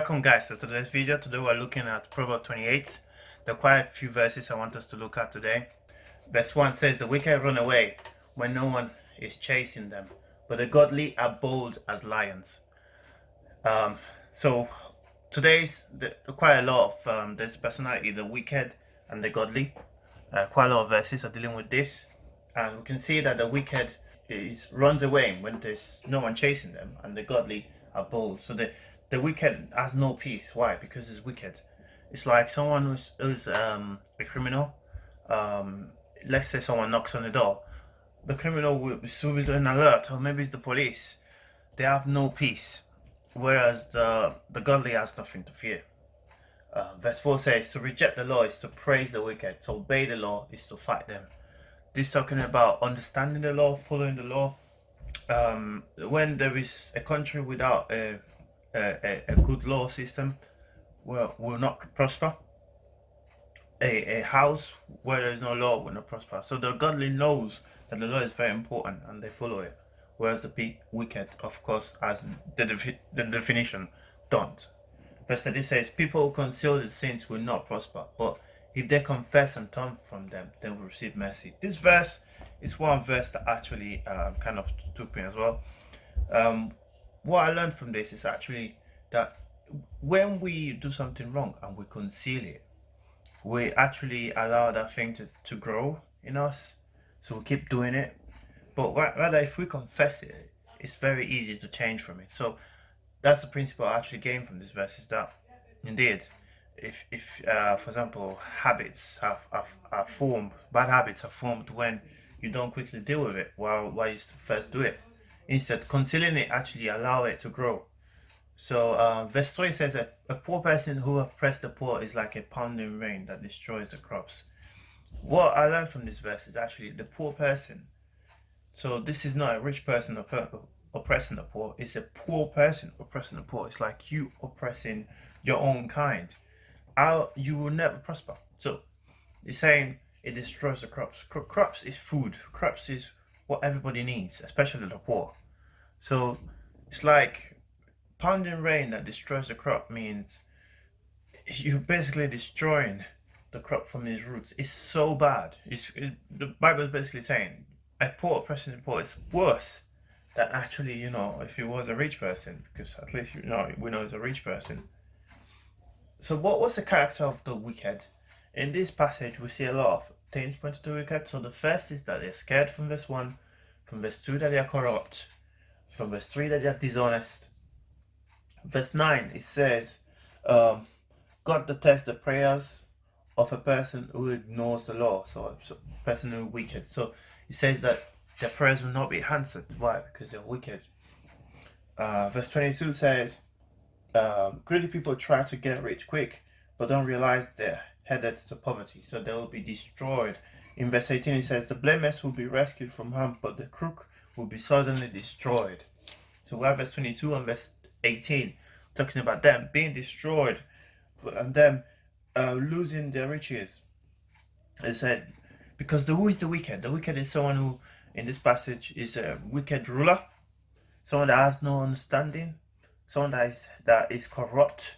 Welcome guys to today's video. Today we're looking at Proverbs 28. There are quite a few verses I want us to look at today. Verse 1 says, "The wicked run away when no one is chasing them, but the godly are bold as lions." So today's quite a lot of this personality, the wicked and the godly. Quite a lot of verses are dealing with this, and we can see that the wicked runs away when there's no one chasing them, and the godly are bold. So the wicked has no peace. Why? Because it's wicked. It's like someone who's a criminal. Let's say someone knocks on the door. The criminal will be an alert, or maybe it's the police. They have no peace, whereas the godly has nothing to fear. Verse 4 says, "To reject the law is to praise the wicked. To obey the law is to fight them." This is talking about understanding the law, following the law. When there is a country without a good law system, will not prosper. A house where there is no law will not prosper. So the godly knows that the law is very important and they follow it, whereas the wicked, of course, as the definition, don't. Verse 30 says, "People who conceal the sins will not prosper, but if they confess and turn from them, they will receive mercy." This verse is one verse that actually kind of took me as well. What I learned from this is actually that when we do something wrong and we conceal it, we actually allow that thing to grow in us. So we keep doing it. But rather, if we confess it, it's very easy to change from it. So that's the principle I actually gained from this verse, is that indeed, if for example, habits are formed, bad habits are formed when you don't quickly deal with it while you first do it. Instead, concealing it actually allow it to grow. So verse 3 says that a poor person who oppresses the poor is like a pounding rain that destroys the crops. What I learned from this verse is actually the poor person. So this is not a rich person oppressing the poor. It's a poor person oppressing the poor. It's like you oppressing your own kind. You will never prosper. So it's saying it destroys the crops. Crops is food. Crops is what everybody needs, especially the poor. So it's like pounding rain that destroys the crop means you're basically destroying the crop from its roots. It's so bad. The Bible is basically saying a poor oppressing the poor is worse than actually, if he was a rich person, because at least we know he's a rich person. So what's the character of the wicked? In this passage we see a lot of things pointed to the wicked. So the first is that they're scared from verse 1, from verse 2 that they are corrupt, from verse 3 that they are dishonest. Verse 9 it says, God detests the prayers of a person who ignores the law. So a person who is wicked. So it says that their prayers will not be answered. Why? Because they're wicked. Verse 22 says, greedy people try to get rich quick, but don't realize they're headed to poverty, so they will be destroyed. In verse 18 it says, the blameless will be rescued from harm, but the crook will be suddenly destroyed. So we have verse 22 and verse 18 talking about them being destroyed and them losing their riches. It said, because who is the wicked? The wicked is someone who, in this passage, is a wicked ruler, someone that has no understanding, someone that is corrupt,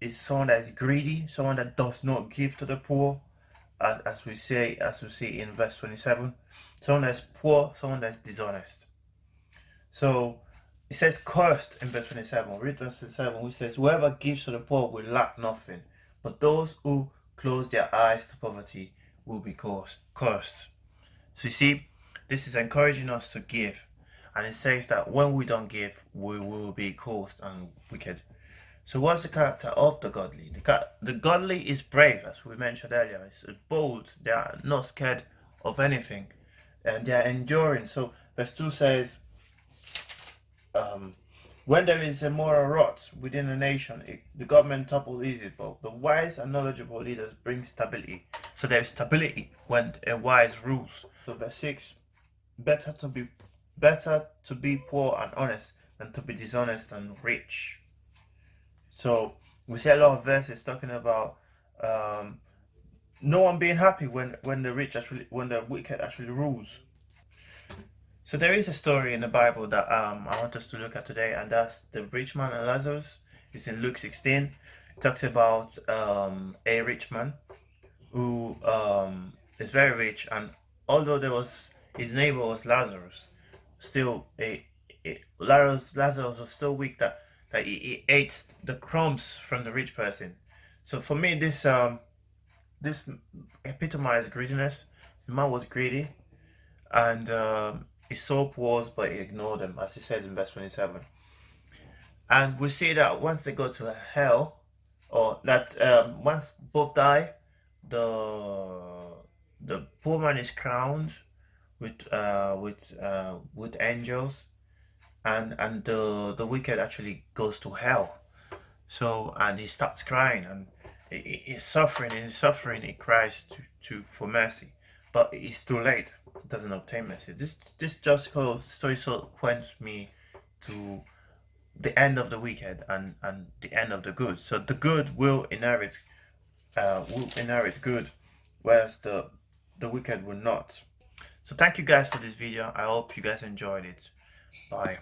is someone that is greedy, someone that does not give to the poor, as we see in verse 27, someone that's poor, someone that's dishonest. So it says cursed in verse 27. Read verse 27, which says, whoever gives to the poor will lack nothing, but those who close their eyes to poverty will be cursed. So you see, this is encouraging us to give. And it says that when we don't give, we will be cursed and wicked. So what's the character of the godly? The godly is brave, as we mentioned earlier. It's bold. They are not scared of anything. And they are enduring. So verse 2 says, when there is a moral rot within a nation, the government topples easy, but the wise and knowledgeable leaders bring stability. So there is stability when a wise rules. So verse 6, better to be poor and honest than to be dishonest and rich. So we see a lot of verses talking about no one being happy when the wicked actually rules. So there is a story in the Bible that I want us to look at today, and that's the rich man and Lazarus. It's in Luke 16. It talks about a rich man who is very rich, and although his neighbor was Lazarus, still Lazarus was still weak, that he ate the crumbs from the rich person. So for me, this epitomized greediness. The man was greedy, and he saw poor, but he ignored them, as he said in verse 27. And we see that once they go to hell, or that once both die, the the poor man is crowned with angels, and the wicked actually goes to hell. So, and he starts crying, and he's suffering, and he's suffering. He cries to for mercy, but it's too late. He doesn't obtain mercy. This just goes story so points me to the end of the wicked and the end of the good. So the good will inherit good, whereas the wicked will not. So thank you guys for this video. I hope you guys enjoyed it. Bye.